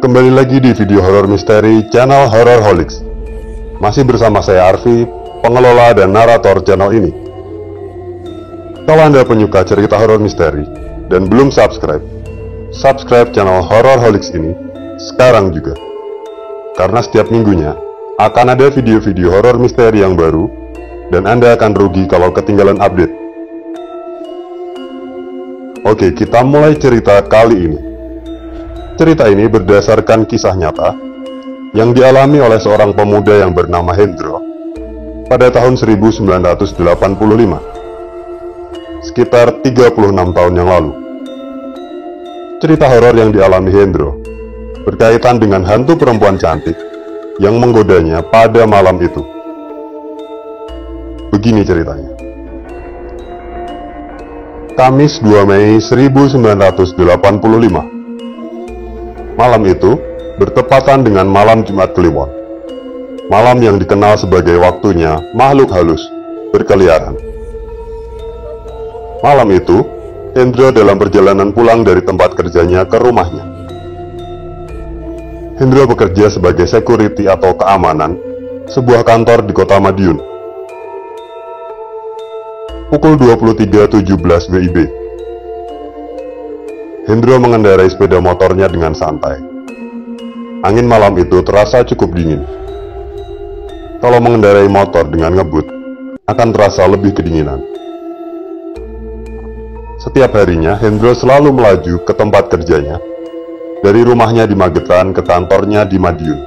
Kembali lagi di video horor misteri channel Hororholics. Masih bersama saya Arfi, pengelola dan narator channel ini. Kalau Anda penyuka cerita horor misteri dan belum subscribe channel Hororholics ini sekarang juga. Karena setiap minggunya akan ada video-video horor misteri yang baru dan Anda akan rugi kalau ketinggalan update. Oke, kita mulai cerita kali ini. Cerita ini berdasarkan kisah nyata yang dialami oleh seorang pemuda yang bernama Hendro pada tahun 1985, sekitar 36 tahun yang lalu. Cerita horor yang dialami Hendro berkaitan dengan hantu perempuan cantik yang menggodanya pada malam itu. Begini ceritanya. Kamis 2 Mei 1985. Malam itu bertepatan dengan malam Jumat Kliwon, malam yang dikenal sebagai waktunya makhluk halus berkeliaran. Malam itu, Hendro dalam perjalanan pulang dari tempat kerjanya ke rumahnya. Hendro bekerja sebagai security atau keamanan sebuah kantor di kota Madiun. Pukul 23.17 WIB. Hendro mengendarai sepeda motornya dengan santai. Angin malam itu terasa cukup dingin. Kalau mengendarai motor dengan ngebut, akan terasa lebih kedinginan. Setiap harinya, Hendro selalu melaju ke tempat kerjanya, dari rumahnya di Magetan ke kantornya di Madiun.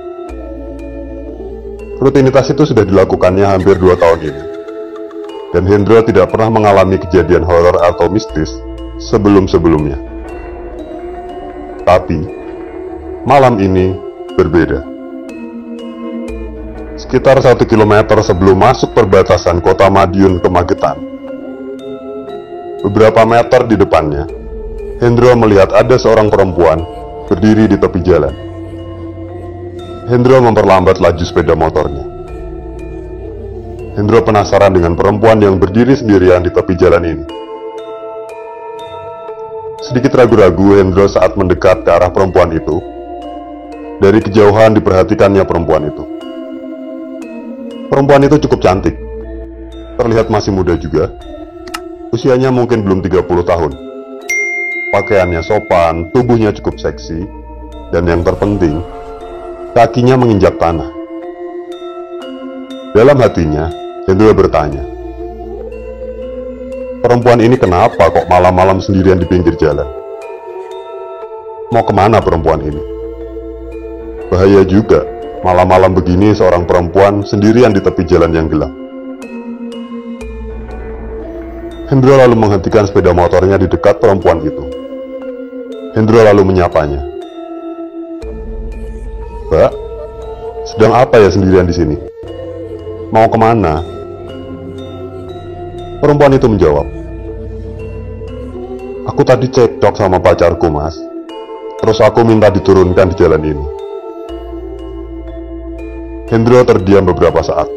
Rutinitas itu sudah dilakukannya hampir 2 tahun ini, dan Hendro tidak pernah mengalami kejadian horor atau mistis sebelum-sebelumnya. Tapi, malam ini berbeda. Sekitar 1 km sebelum masuk perbatasan kota Madiun ke Magetan, beberapa meter di depannya, Hendro melihat ada seorang perempuan berdiri di tepi jalan. Hendro memperlambat laju sepeda motornya. Hendro penasaran dengan perempuan yang berdiri sendirian di tepi jalan ini. Sedikit ragu-ragu Hendro saat mendekat ke arah perempuan itu. Dari kejauhan diperhatikannya perempuan itu. Perempuan itu cukup cantik. Terlihat masih muda juga. Usianya mungkin belum 30 tahun. Pakaiannya sopan, tubuhnya cukup seksi, dan yang terpenting, kakinya menginjak tanah. Dalam hatinya, Hendro bertanya, perempuan ini kenapa kok malam-malam sendirian di pinggir jalan? Mau kemana perempuan ini? Bahaya juga, malam-malam begini seorang perempuan sendirian di tepi jalan yang gelap. Hendro lalu menghentikan sepeda motornya di dekat perempuan itu. Hendro lalu menyapanya. Mbak, sedang apa ya sendirian di sini? Mau kemana? Perempuan itu menjawab, aku tadi cekcok sama pacarku mas, terus aku minta diturunkan di jalan ini. Hendro terdiam beberapa saat.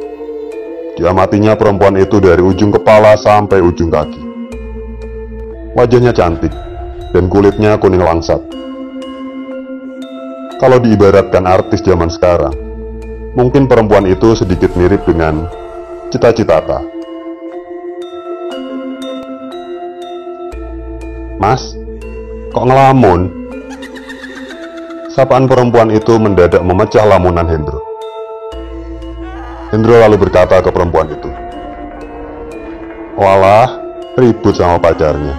Diamatinya perempuan itu dari ujung kepala sampai ujung kaki. Wajahnya cantik, dan kulitnya kuning langsat. Kalau diibaratkan artis zaman sekarang, mungkin perempuan itu sedikit mirip dengan Cita Citata. Mas, kok ngelamun? Sapaan perempuan itu mendadak memecah lamunan Hendro. Hendro lalu berkata ke perempuan itu, walah, ribut sama pacarnya.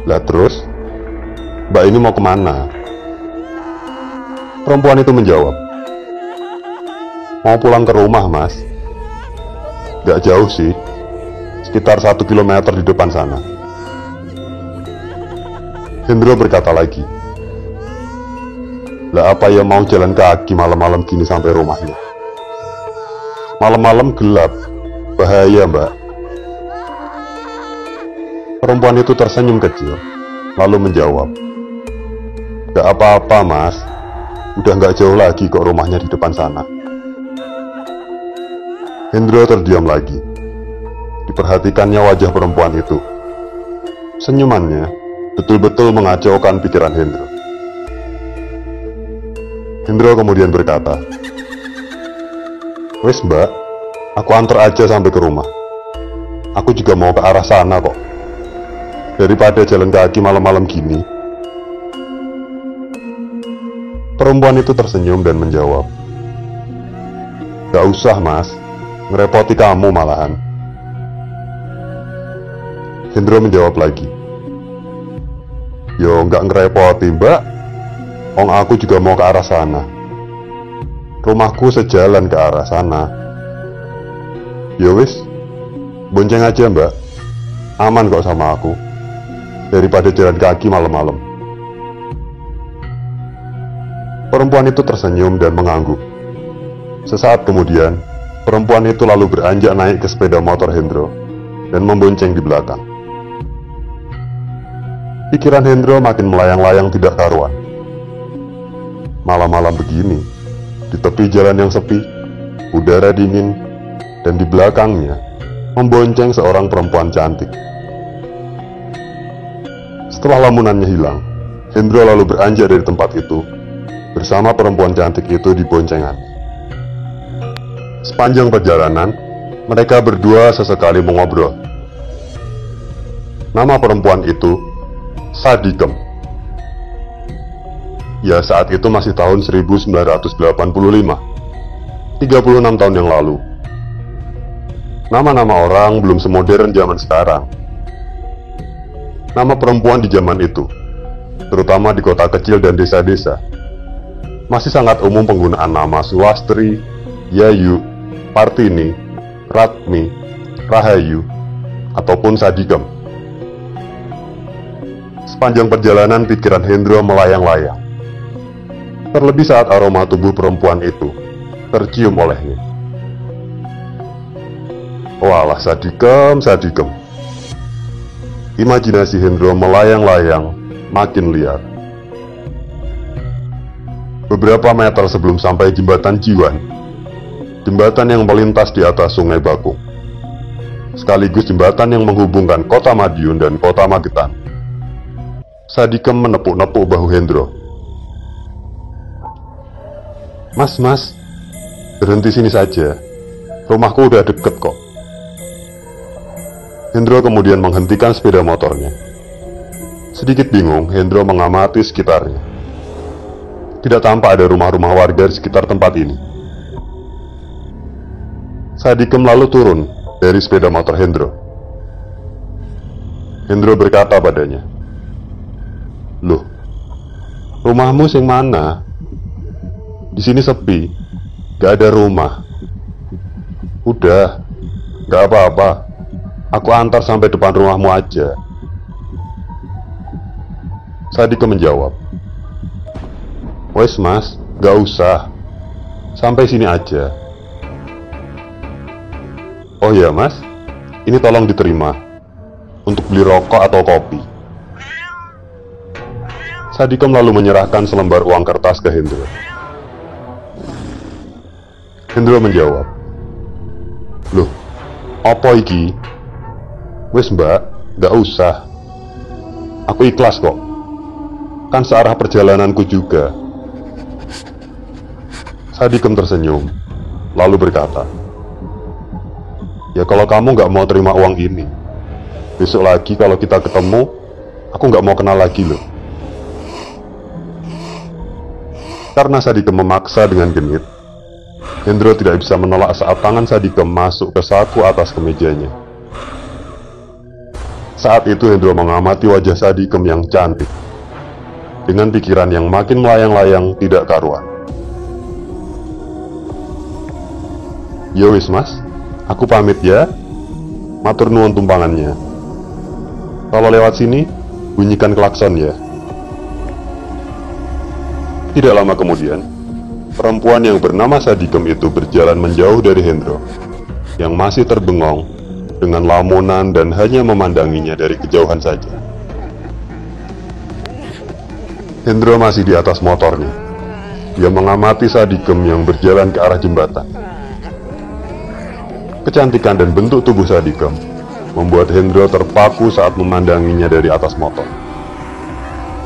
Lah terus, mbak ini mau kemana? Perempuan itu menjawab, mau pulang ke rumah mas. Gak jauh sih, sekitar 1 km di depan sana. Hendro berkata lagi, lah apa ya mau jalan kaki malam-malam gini sampai rumahnya? Malam-malam gelap, bahaya mbak. Perempuan itu tersenyum kecil, lalu menjawab, gak apa-apa mas, udah gak jauh lagi kok rumahnya di depan sana. Hendro terdiam lagi. Diperhatikannya wajah perempuan itu. Senyumannya betul-betul mengacaukan pikiran Hendro. Hendro kemudian berkata, "Wes mbak, aku antar aja sampai ke rumah. Aku juga mau ke arah sana kok. Daripada jalan kaki malam-malam gini." Perempuan itu tersenyum dan menjawab, "Gak usah mas, ngerepoti kamu malahan." Hendro menjawab lagi, "Yo nggak ngerepoti mbak, ong aku juga mau ke arah sana. Rumahku sejalan ke arah sana." "Yo wis, bonceng aja mbak, aman kok sama aku, daripada jalan kaki malam-malam." Perempuan itu tersenyum dan mengangguk. Sesaat kemudian, perempuan itu lalu beranjak naik ke sepeda motor Hendro dan membonceng di belakang. Pikiran Hendro makin melayang-layang tidak karuan. Malam-malam begini, di tepi jalan yang sepi, udara dingin, dan di belakangnya membonceng seorang perempuan cantik. Setelah lamunannya hilang, Hendro lalu beranjak dari tempat itu bersama perempuan cantik itu di boncengannya. Sepanjang perjalanan, mereka berdua sesekali mengobrol. Nama perempuan itu Sadikem. Ya, saat itu masih tahun 1985, 36 tahun yang lalu. Nama-nama orang belum semodern zaman sekarang. Nama perempuan di zaman itu, terutama di kota kecil dan desa-desa, masih sangat umum penggunaan nama Sulastri, Yayu, Partini, Ratmi, Rahayu, ataupun Sadikem. Sepanjang perjalanan pikiran Hendro melayang-layang, terlebih saat aroma tubuh perempuan itu tercium olehnya. Walah, Sadikem, Sadikem. Imajinasi Hendro melayang-layang makin liar. Beberapa meter sebelum sampai jembatan Jiwan, jembatan yang melintas di atas Sungai Bakung, sekaligus jembatan yang menghubungkan kota Madiun dan kota Magetan, Sadikem menepuk-nepuk bahu Hendro. Mas, berhenti sini saja. Rumahku udah deket kok." Hendro kemudian menghentikan sepeda motornya. Sedikit bingung, Hendro mengamati sekitarnya. Tidak tampak ada rumah-rumah warga di sekitar tempat ini. Sadikem lalu turun dari sepeda motor Hendro. Hendro berkata padanya, "Loh, rumahmu sing mana? Di sini sepi, gak ada rumah." "Udah, gak apa-apa. Aku antar sampai depan rumahmu aja." Sadikem menjawab, "Wes mas, gak usah. Sampai sini aja." "Oh ya mas, ini tolong diterima untuk beli rokok atau kopi." Sadikem lalu menyerahkan selembar uang kertas ke Hendro. Hendro menjawab, "Loh, opo iki?" "Wes mbak, gak usah. Aku ikhlas kok. Kan searah perjalananku juga." Sadikem tersenyum, lalu berkata, "Ya kalau kamu gak mau terima uang ini, besok lagi kalau kita ketemu, aku gak mau kenal lagi loh." Karena Sadikem memaksa dengan genit, Hendro tidak bisa menolak saat tangan Sadikem masuk ke saku atas kemejanya. Saat itu Hendro mengamati wajah Sadikem yang cantik, dengan pikiran yang makin melayang-layang tidak karuan. "Yo wis mas, aku pamit ya. Matur nuwun tumpangannya. Kalau lewat sini, bunyikan klakson ya." Tidak lama kemudian, perempuan yang bernama Sadikem itu berjalan menjauh dari Hendro, yang masih terbengong dengan lamunan dan hanya memandanginya dari kejauhan saja. Hendro masih di atas motornya. Dia mengamati Sadikem yang berjalan ke arah jembatan. Kecantikan dan bentuk tubuh Sadikem membuat Hendro terpaku saat memandanginya dari atas motor.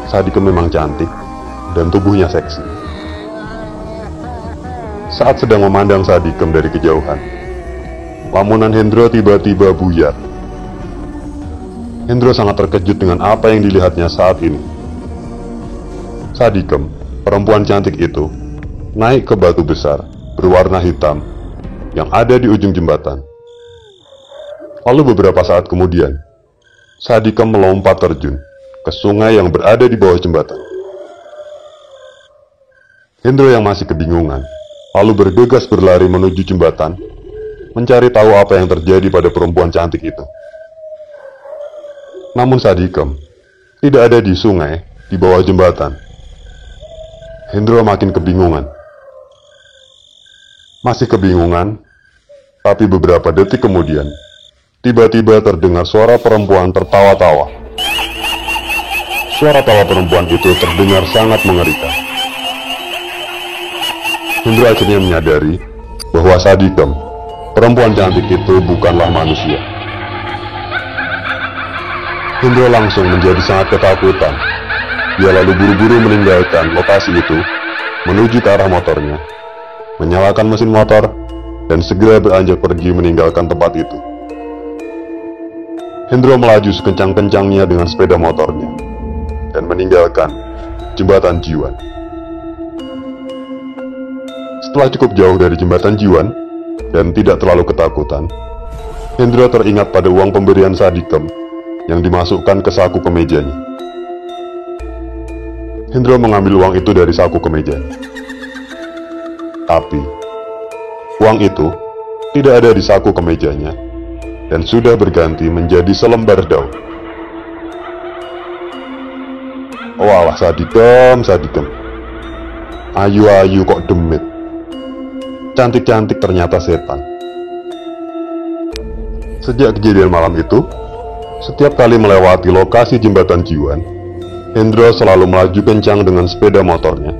Sadikem memang cantik dan tubuhnya seksi. saat sedang memandang Sadikem dari kejauhan. Lamunan Hendro tiba-tiba buyar. Hendro sangat terkejut dengan apa yang dilihatnya saat ini. Sadikem, perempuan cantik itu, naik ke batu besar berwarna hitam yang ada di ujung jembatan. Lalu beberapa saat kemudian, Sadikem melompat terjun ke sungai yang berada di bawah jembatan. Hendro yang masih kebingungan, lalu bergegas berlari menuju jembatan, mencari tahu apa yang terjadi pada perempuan cantik itu. Namun Sadikem tidak ada di sungai di bawah jembatan. Hendro makin kebingungan. Masih kebingungan, tapi beberapa detik kemudian, tiba-tiba terdengar suara perempuan tertawa-tawa. Suara tawa perempuan itu terdengar sangat mengerikan. Hendro akhirnya menyadari bahwa Sadikem, perempuan cantik itu bukanlah manusia. Hendro langsung menjadi sangat ketakutan. Dia lalu buru-buru meninggalkan lokasi itu, menuju ke arah motornya, menyalakan mesin motor, dan segera beranjak pergi meninggalkan tempat itu. Hendro melaju sekencang-kencangnya dengan sepeda motornya, dan meninggalkan jembatan Jiwan. Setelah cukup jauh dari jembatan Jiwan, dan tidak terlalu ketakutan, Hendro teringat pada uang pemberian Sadikem yang dimasukkan ke saku kemejanya. Hendro mengambil uang itu dari saku kemejanya. Tapi, uang itu tidak ada di saku kemejanya dan sudah berganti menjadi selembar daun. Oh alah Sadikem, Sadikem. Ayu-ayu kok demit. Cantik-cantik ternyata setan. Sejak kejadian malam itu, setiap kali melewati lokasi jembatan Jiwan, Hendro selalu melaju kencang dengan sepeda motornya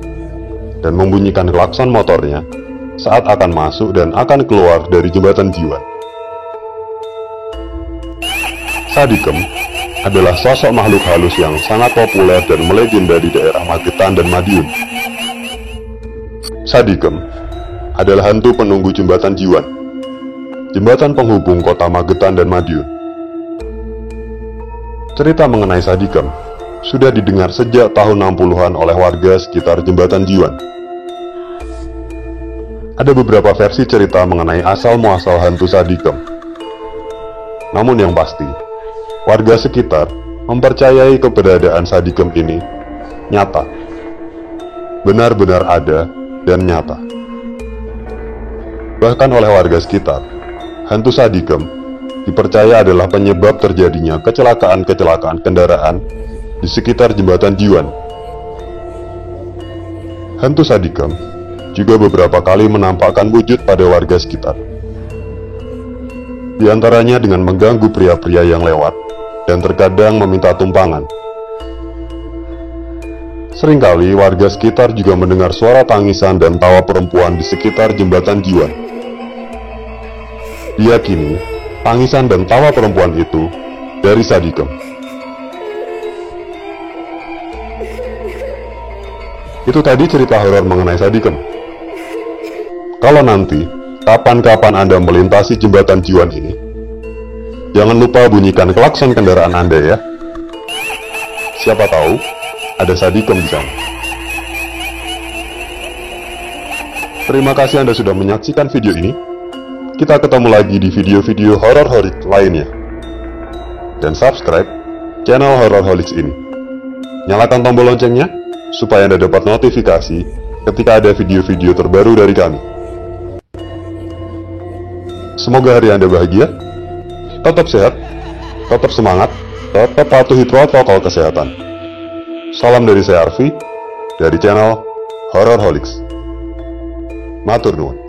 dan membunyikan klakson motornya saat akan masuk dan akan keluar dari jembatan Jiwan. Sadikem adalah sosok makhluk halus yang sangat populer dan melegenda di daerah Magetan dan Madiun. Sadikem adalah hantu penunggu jembatan Jiwan, jembatan penghubung kota Magetan dan Madiun. Cerita mengenai Sadikem sudah didengar sejak tahun 60-an oleh warga sekitar jembatan Jiwan. Ada beberapa versi cerita mengenai asal-muasal hantu Sadikem. Namun yang pasti, warga sekitar mempercayai keberadaan Sadikem ini nyata, benar-benar ada dan nyata. Bahkan oleh warga sekitar, hantu Sadikem dipercaya adalah penyebab terjadinya kecelakaan-kecelakaan kendaraan di sekitar jembatan Jiwan. Hantu Sadikem juga beberapa kali menampakkan wujud pada warga sekitar. Di antaranya dengan mengganggu pria-pria yang lewat dan terkadang meminta tumpangan. Seringkali warga sekitar juga mendengar suara tangisan dan tawa perempuan di sekitar jembatan Jiwan. Diyakini, tangisan dan tawa perempuan itu dari Sadikem. Itu tadi cerita horor mengenai Sadikem. Kalau nanti, kapan-kapan Anda melintasi jembatan Jiwan ini, jangan lupa bunyikan klakson kendaraan Anda ya. Siapa tahu, ada Sadikem di sana. Terima kasih Anda sudah menyaksikan video ini. Kita ketemu lagi di video-video horor-horor lainnya. Dan subscribe channel Horror Holics ini. Nyalakan tombol loncengnya, supaya Anda dapat notifikasi ketika ada video-video terbaru dari kami. Semoga hari Anda bahagia, tetap sehat, tetap semangat, tetap patuhi protokol kesehatan. Salam dari saya Arfi, dari channel Horror Holics. Matur nuwun.